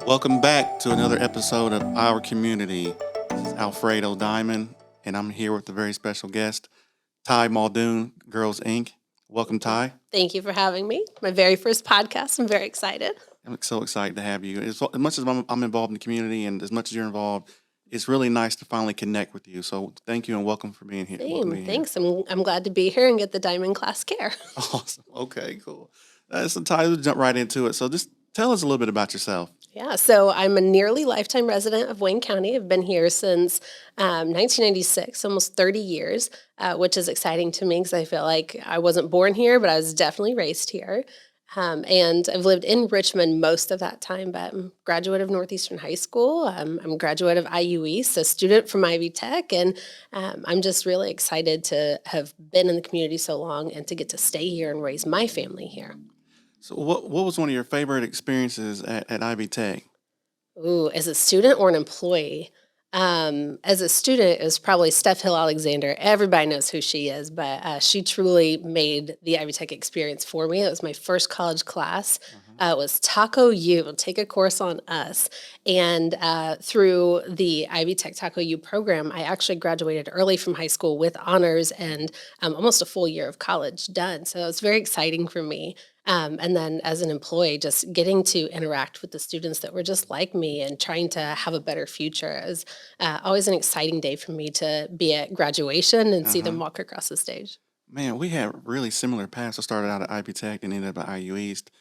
Welcome back to another episode of Our Community. This is Alfredo Diamond, and I'm here with a very special guest, Tai Muldoon, Girls Inc. Welcome, Tai. Thank you for having me. My very first podcast. I'm very excited. I'm so excited to have you. As much as I'm involved in the community and as much as you're involved, it's really nice to finally connect with you. So thank you and welcome for being here. Same. Thanks. I'm glad to be here and get the Diamond class care. Awesome. Okay, cool. So Tai, we'll jump right into it. So just tell us a little bit about yourself. Yeah, so I'm a nearly lifetime resident of Wayne County. I've been here since 1996, almost 30 years, which is exciting to me because I feel like I wasn't born here, but I was definitely raised here. And I've lived in Richmond most of that time, but I'm a graduate of Northeastern High School. I'm a graduate of IU East, a student from Ivy Tech, and I'm just really excited to have been in the community so long and to get to stay here and raise my family here. So what was one of your favorite experiences at Ivy Tech? Ooh, as a student or an employee? As a student, it was probably Steph Hill Alexander. Everybody knows who she is, but she truly made the Ivy Tech experience for me. It was my first college class. It was Taco U, Take a Course on Us. And through the Ivy Tech Taco U program, I actually graduated early from high school with honors and almost a full year of college done. So it was very exciting for me. And then as an employee, just getting to interact with the students that were just like me and trying to have a better future. It was always an exciting day for me to be at graduation and see them walk across the stage. Man, we had really similar paths. I started out at Ivy Tech and ended up at IU East.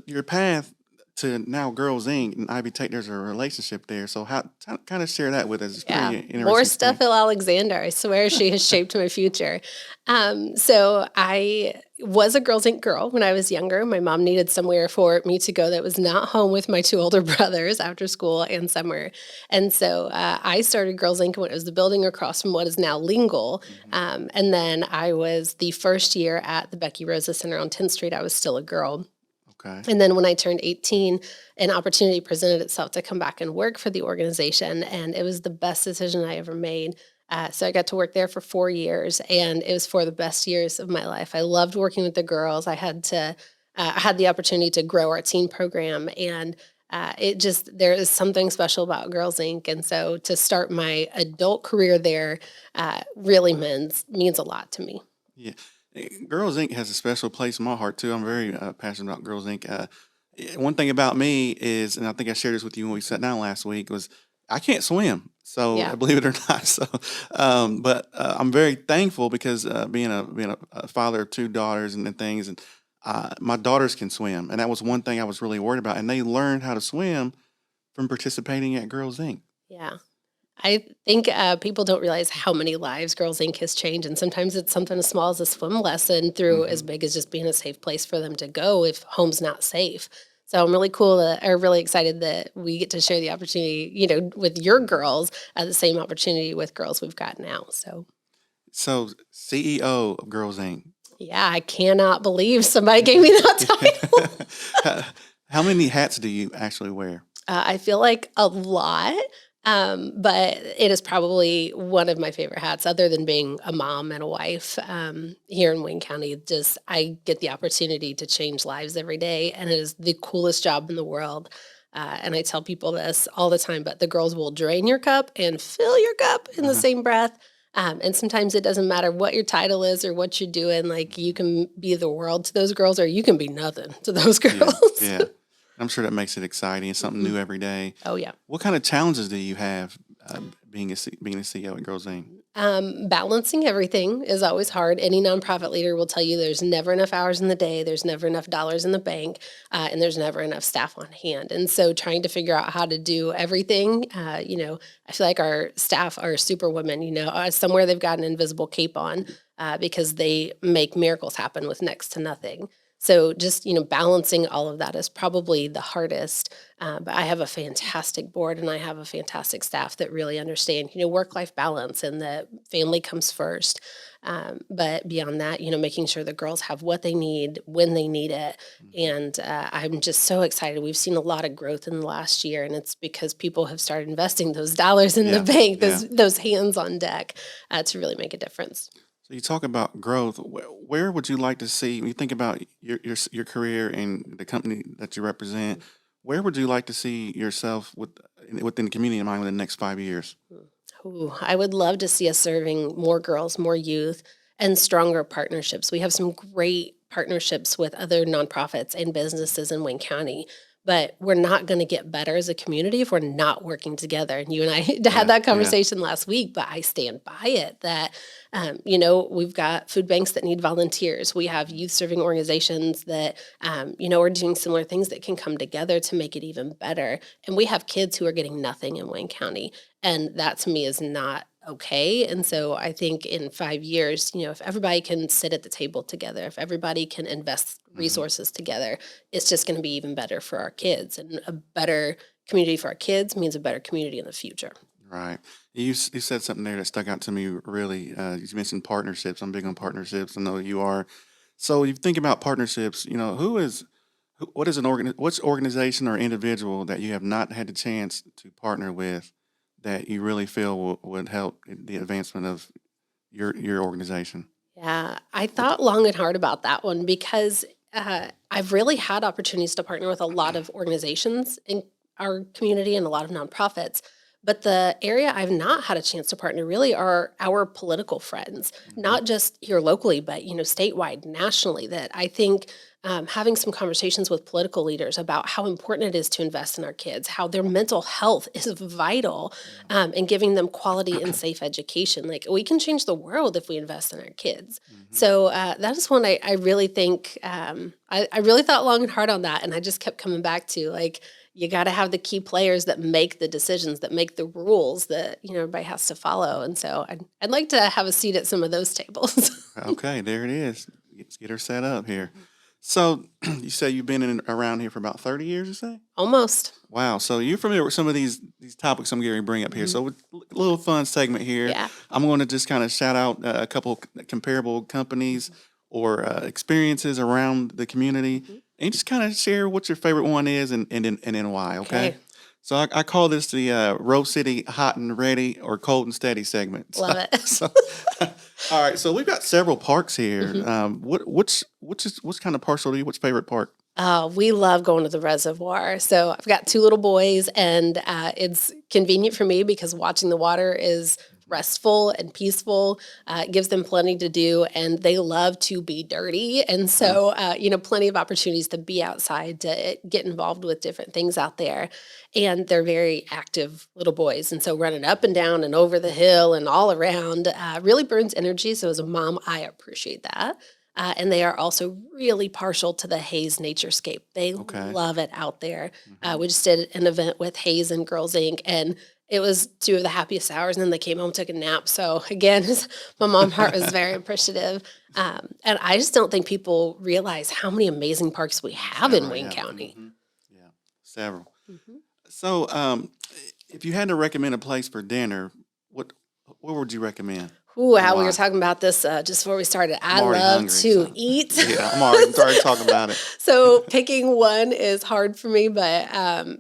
Your path to now Girls Inc. and Ivy Tech, there's a relationship there. So how kind of share that with us? It's Yeah, pretty interesting. more Steph Hill Alexander. I swear she has shaped my future. So I was a Girls Inc. girl when I was younger. My mom needed somewhere for me to go that was not home with my two older brothers after school and summer. And so I started Girls Inc. when it was the building across from what is now Lingle. And then I was the first year at the Becky Rosa Center on 10th Street. I was still a girl. Okay. And then when I turned 18, an opportunity presented itself to come back and work for the organization. And it was the best decision I ever made. So I got to work there for 4 years, and it was for the best years of my life. I loved working with the girls. I had the opportunity to grow our teen program, and there is something special about Girls Inc. And so to start my adult career there really means a lot to me. Yeah. Girls Inc. has a special place in my heart too. I'm very passionate about Girls Inc. One thing about me is, and I think I shared this with you when we sat down last week, was I can't swim. So Yeah. believe it or not. So, but I'm very thankful because being a father of two daughters and things, and my daughters can swim, and that was one thing I was really worried about. And they learned how to swim from participating at Girls Inc. Yeah. I think people don't realize how many lives Girls Inc. has changed. And sometimes it's something as small as a swim lesson through as big as just being a safe place for them to go if home's not safe. So I'm really excited that we get to share the opportunity, with your girls, the same opportunity with girls we've got now. So CEO of Girls Inc. Yeah, I cannot believe somebody gave me that title. How many hats do you actually wear? I feel like a lot. But it is probably one of my favorite hats, other than being a mom and a wife here in Wayne County. I get the opportunity to change lives every day, and it is the coolest job in the world. And I tell people this all the time, but the girls will drain your cup and fill your cup in the same breath. And sometimes it doesn't matter what your title is or what you're doing. Like, you can be the world to those girls, or you can be nothing to those girls. Yeah. I'm sure that makes it exciting and something new every day. Oh, yeah. What kind of challenges do you have being a CEO at Girls Inc.? Balancing everything is always hard. Any nonprofit leader will tell you there's never enough hours in the day, there's never enough dollars in the bank, and there's never enough staff on hand. And so trying to figure out how to do everything, I feel like our staff are superwomen. Somewhere they've got an invisible cape on because they make miracles happen with next to nothing. So just, balancing all of that is probably the hardest. But I have a fantastic board and I have a fantastic staff that really understand, work-life balance and that family comes first. But beyond that, making sure the girls have what they need when they need it. And I'm just so excited. We've seen a lot of growth in the last year, and it's because people have started investing those dollars in the bank, those hands on deck to really make a difference. So you talk about growth. Where would you like to see when you think about your career and the company that you represent? Where would you like to see yourself within the community in mind within the next 5 years? Ooh, I would love to see us serving more girls, more youth, and stronger partnerships. We have some great partnerships with other nonprofits and businesses in Wayne County, but we're not going to get better as a community if we're not working together. And you and I had Yeah, that yeah. conversation last week, but I stand by it that, we've got food banks that need volunteers. We have youth serving organizations that, are doing similar things that can come together to make it even better. And we have kids who are getting nothing in Wayne County. And that to me is not okay. And so I think in 5 years, if everybody can sit at the table together, if everybody can invest Hmm. resources together, it's just going to be even better for our kids. And a better community for our kids means a better community in the future. Right. You said something there that stuck out to me really. You mentioned partnerships. I'm big on partnerships. I know you are. So you think about partnerships. What is what's organization or individual that you have not had the chance to partner with that you really feel would help the advancement of your organization? Yeah, I What? thought long and hard about that one because I've really had opportunities to partner with a lot of organizations in our community and a lot of nonprofits. But the area I've not had a chance to partner really are our political friends, Hmm. not just here locally, but statewide, nationally. That I think having some conversations with political leaders about how important it is to invest in our kids, how their mental health is vital, and giving them quality and safe education. Like we can change the world if we invest in our kids. Hmm. So that is one I really think I really thought long and hard on that, and I just kept coming back to like you got to have the key players that make the decisions, that make the rules that everybody has to follow. And so I'd like to have a seat at some of those tables. Okay, there it is. Let's get her set up here. So you say you've been around here for about 30 years, you say? Almost. Wow. So you're familiar with some of these topics I'm going to bring up here. Mhm. So with a little fun segment here, Yeah. I'm going to just kind of shout out a couple comparable companies or experiences around the community, Mhm. and just kind of share what your favorite one is and then why. Okay. Okay. So I call this the Rose City Hot and Ready or Cold and Steady segment. Love it. So, all right. So we've got several parks here. Mhm. What's kind of partial to you? What's favorite park? Oh, we love going to the reservoir. So I've got two little boys, and it's convenient for me because watching the water is restful and peaceful. It gives them plenty to do, and they love to be dirty. And Uh-huh. so, plenty of opportunities to be outside, to get involved with different things out there. And they're very active little boys. And so, running up and down and over the hill and all around really burns energy. So, as a mom, I appreciate that. And they are also really partial to the Hayes Naturescape. They Okay. love it out there. Hmm. We just did an event with Hayes and Girls Inc. and it was two of the happiest hours. And then they came home, took a nap. So again, my mom heart was very appreciative. And I just don't think people realize how many amazing parks we have in Several, Wayne yeah. County. Yeah, several. Mhm. So, if you had to recommend a place for dinner, what what would you recommend Ooh, and how we were why? talking about this just before we started. I'm I already love hungry, to so eat. yeah, I'm already started talking about it. So picking one is hard for me, but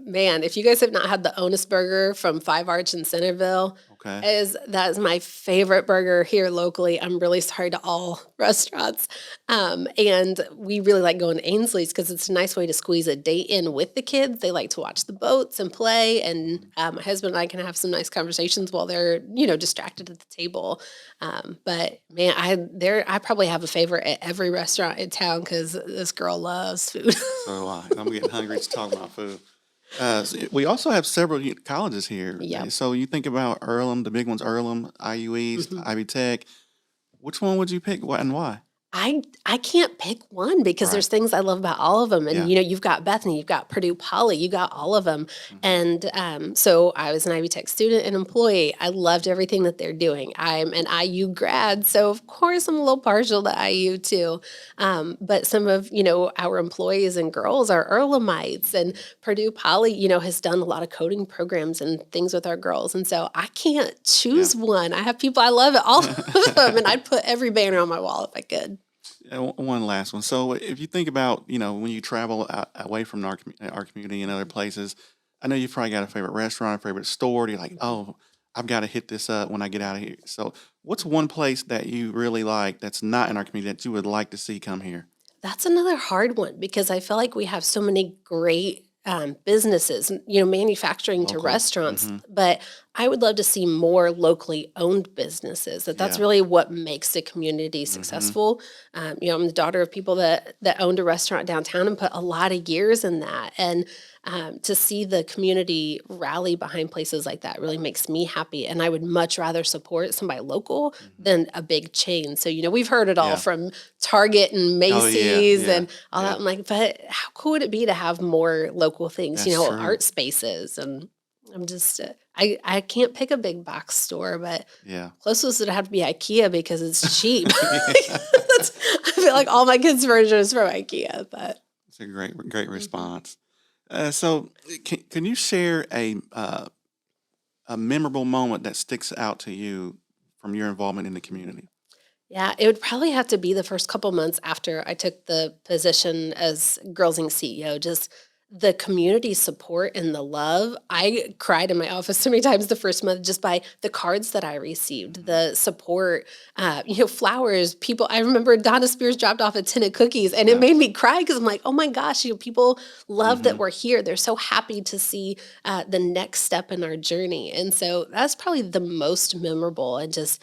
man, if you guys have not had the Onus Burger from Five Arch in Centerville, Okay. that is my favorite burger here locally. I'm really sorry to all restaurants, and we really like going to Ainsley's because it's a nice way to squeeze a date in with the kids. They like to watch the boats and play, and my husband and I can have some nice conversations while they're distracted at the table. But man, I probably have a favorite at every restaurant in town because this girl loves food. So do I. I'm getting hungry just talking about food. We also have several colleges here. Yep. So you think about Earlham, the big ones, Earlham, IU East, Mhm. Ivy Tech. Which one would you pick? What and why? I can't pick one because Right. there's things I love about all of them, and Yeah. you've got Bethany, you've got Purdue Poly, you got all of them, Hmm. and so I was an Ivy Tech student and employee. I loved everything that they're doing. I'm an IU grad, so of course I'm a little partial to IU too. But some of our employees and girls are Earlhamites, and Purdue Poly has done a lot of coding programs and things with our girls, and so I can't Yeah. choose one. I have people I love, all of them, and I'd put every banner on my wall if I could. One last one. So, if you think about, when you travel away from our community and other places, I know you've probably got a favorite restaurant, favorite store. You're like, Mhm. oh, I've got to hit this up when I get out of here. So, what's one place that you really like that's not in our community that you would like to see come here? That's another hard one because I feel like we have so many great businesses, you know, manufacturing to Local. restaurants. Hmm. But I would love to see more locally owned businesses. That's Yeah. really what makes the community Hmm. successful. You know, I'm the daughter of people that owned a restaurant downtown and put a lot of years in that. And to see the community rally behind places like that really makes me happy. And I would much rather support somebody local Hmm. than a big chain. So, you know, we've heard it all Yeah. from Target and Oh, yeah. Macy's Yeah. and all Yeah. that. I'm like, but how cool would it be to have more local things, you That's know, true. art spaces? And I'm just, I can't pick a big box store, but Yeah. closest would have to be IKEA because it's cheap. Yeah. I feel like all my kids' furniture is from IKEA, but. It's a great Mhm. response. So, can you share a memorable moment that sticks out to you from your involvement in the community? Yeah, it would probably have to be the first couple months after I took the position as Girls Inc. CEO. Just the community support and the love. I cried in my office so many times the first month just by the cards that I received, Hmm. the support, you know, flowers. People, I remember Donna Spears dropped off a tin of cookies and it Yeah. made me cry because I'm like, oh my gosh, you know, people love Hmm. that we're here. They're so happy to see the next step in our journey. And so that's probably the most memorable and just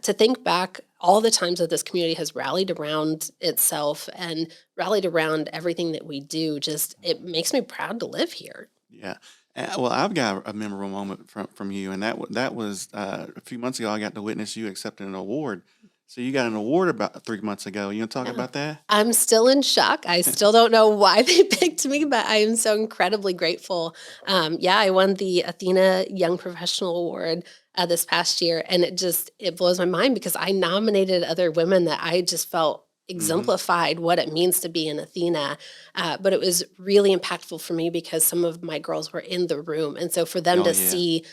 to think back all the times that this community has rallied around itself and rallied around everything that we do, just it makes me proud to live here. Yeah. Well, I've got a memorable moment from you, and that was a few months ago. I got to witness you accepting an award. So you got an award about 3 months ago. You want to talk Yeah. about that? I'm still in shock. I still don't know why they picked me, but I am so incredibly grateful. Yeah, I won the Athena Young Professional Award this past year, and it blows my mind because I nominated other women that I just felt Hmm. exemplified what it means to be an Athena. But it was really impactful for me because some of my girls were in the room, and so for them Oh to yeah. see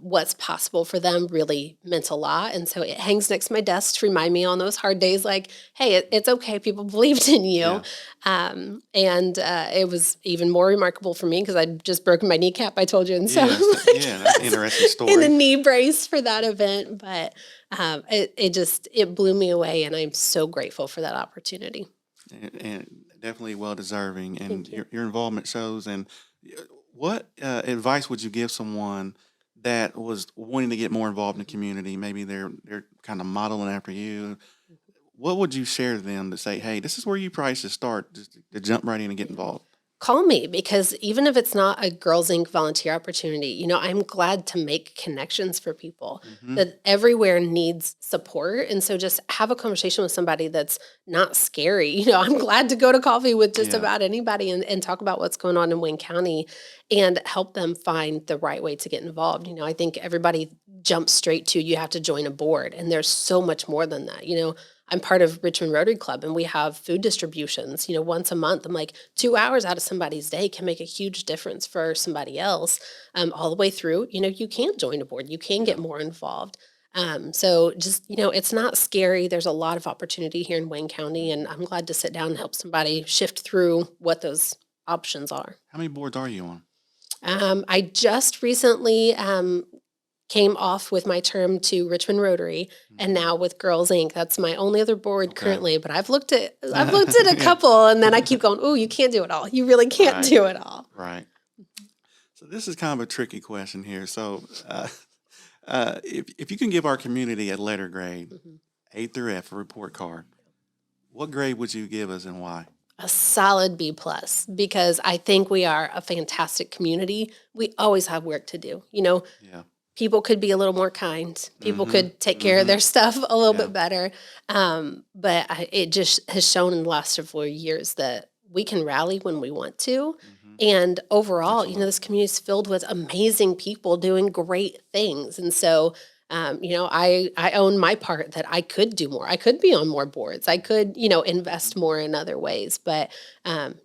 what's possible for them really meant a lot. And so it hangs next to my desk to remind me on those hard days, like, hey, it's okay. People believed in you. Yeah. And it was even more remarkable for me because I'd just broken my kneecap, I told you. And so Yeah. So, like, yeah. That's an interesting in a story, knee brace for that event. But it blew me away. And I'm so grateful for that opportunity. and definitely well deserving. And Thank you. your involvement shows. And uh, what advice would you give someone that was wanting to get more involved in the community? Maybe they're kind of modeling after you. What would you share to them to say, hey, this is where you probably should start, just to jump right in and get Yeah. involved? Call me because even if it's not a Girls Inc. volunteer opportunity, you know, I'm glad to make connections for people Hmm. that everywhere needs support. And so just have a conversation with somebody that's not scary. You know, I'm glad to go to coffee with just Yeah. about anybody and talk about what's going on in Wayne County and help them find the right way to get involved. You know, I think everybody jumps straight to you have to join a board, and there's so much more than that. You know, I'm part of Richmond Rotary Club and we have food distributions, you know, once a month. I'm like, 2 hours out of somebody's day can make a huge difference for somebody else. All the way through, you know, you can join a board, you can get Yeah. more involved. So just, you know, it's not scary. There's a lot of opportunity here in Wayne County, and I'm glad to sit down and help somebody shift through what those options are. How many boards are you on? I just recently came off with my term to Richmond Rotary and Hmm. now with Girls Inc. That's my only other board Okay. currently, but I've looked at a Yeah. couple and then I keep going, "Oh, you can't do it all. You really can't Right. do it all." Right. So this is kind of a tricky question here. So, if you can give our community a letter grade, Mhm. A through F, a report card, what grade would you give us and why? A solid B plus because I think we are a fantastic community. We always have work to do. You know, Yeah. people could be a little more kind. People Mm-hmm. could take care of Mm-hmm. their stuff a little Yeah. bit better. It just has shown in the last several years that we can rally when we want to. Mm-hmm. And overall, you know, this Absolutely. community is filled with amazing people doing great things. And so, you know, I own my part that I could do more. I could be on more boards. I could, you know, invest more in other ways. But,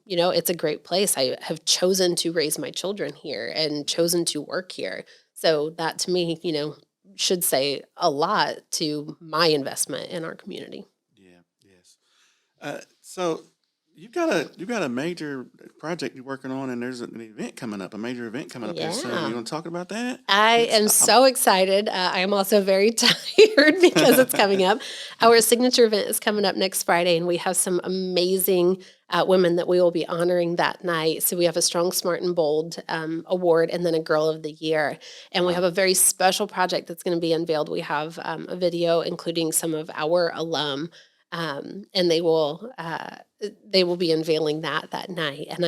you know, it's a great place. I have chosen to raise my children here and chosen to work here. So that to me, you know, should say a lot to my investment in our community. Yeah. Yes. So You've got a major project you're working on, and there's an event coming up, a major event coming up here soon. Yeah. You want to talk about that? I It's, am so excited. I am also very tired because it's coming up. Our signature event is coming up next Friday, and we have some amazing women that we will be honoring that night. So we have a Strong, Smart, and Bold award, and then a Girl of the Year. And we wow. have a very special project that's going to be unveiled. We have a video including some of our alum, and they will be unveiling that night. And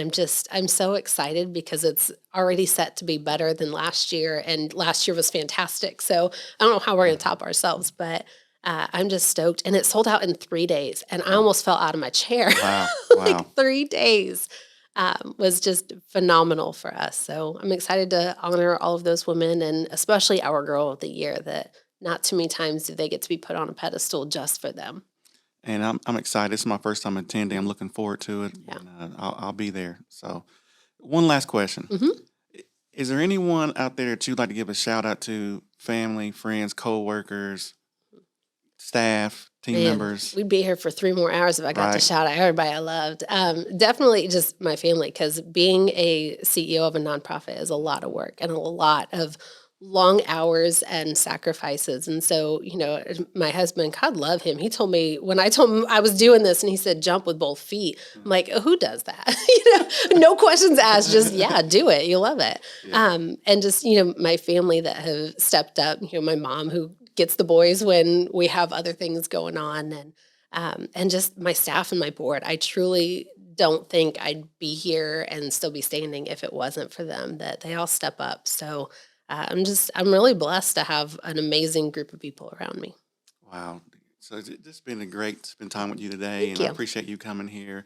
I'm so excited because it's already set to be better than last year, and last year was fantastic. So I don't know how we're going to top ourselves, but I'm just stoked. And it sold out in 3 days, and I Wow. almost fell out of my chair. Wow. Like Wow. 3 days was just phenomenal for us. So I'm excited to honor all of those women, and especially our Girl of the Year. That not too many times do they get to be put on a pedestal just for them. And I'm excited. This is my first time attending. I'm looking forward to it, Yeah. and I'll be there. So, one last question: Hmm. Is there anyone out there that you'd like to give a shout out to? Family, friends, coworkers, staff, team Man, members, we'd be here for 3 more hours if I got to right? shout out everybody I loved. Definitely just my family, because being a CEO of a nonprofit is a lot of work and a lot of long hours and sacrifices. And so, my husband, God love him, he told me when I told him I was doing this, and he said, jump with both feet. I'm like, who does that? No questions asked, just, yeah, do it. You love it. Yeah. And just, my family that have stepped up, my mom who gets the boys when we have other things going on, and just my staff and my board. I truly don't think I'd be here and still be standing if it wasn't for them, that they all step up. So I'm really blessed to have an amazing group of people around me. Wow. So it's just been a great to spend time with you today, Thank and I you. appreciate you coming here.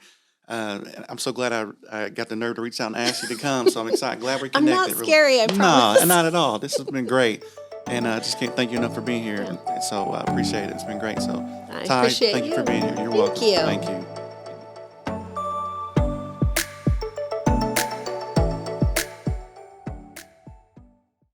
And I'm so glad I got the nerve to reach out and ask you to come. So I'm excited. Glad we I'm not connected. Really. scary, I No, and promise. not at all. This has been great. And I just can't thank you enough for being here. And so I appreciate it. It's been great. So, I Ty, appreciate thank you for you. being here. You're Thank welcome. you. Thank you.